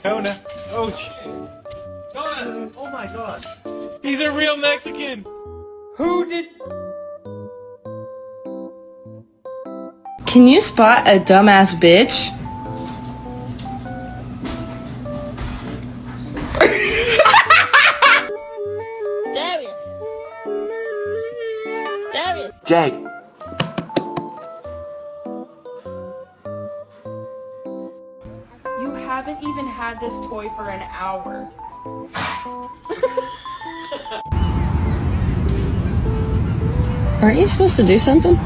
Jonah. Oh shit. Jonah. Oh my god. He's a real Mexican. Who did... Can you spot a dumbass bitch? Darius. Jag. You haven't even had this toy for an hour. Aren't you supposed to do something?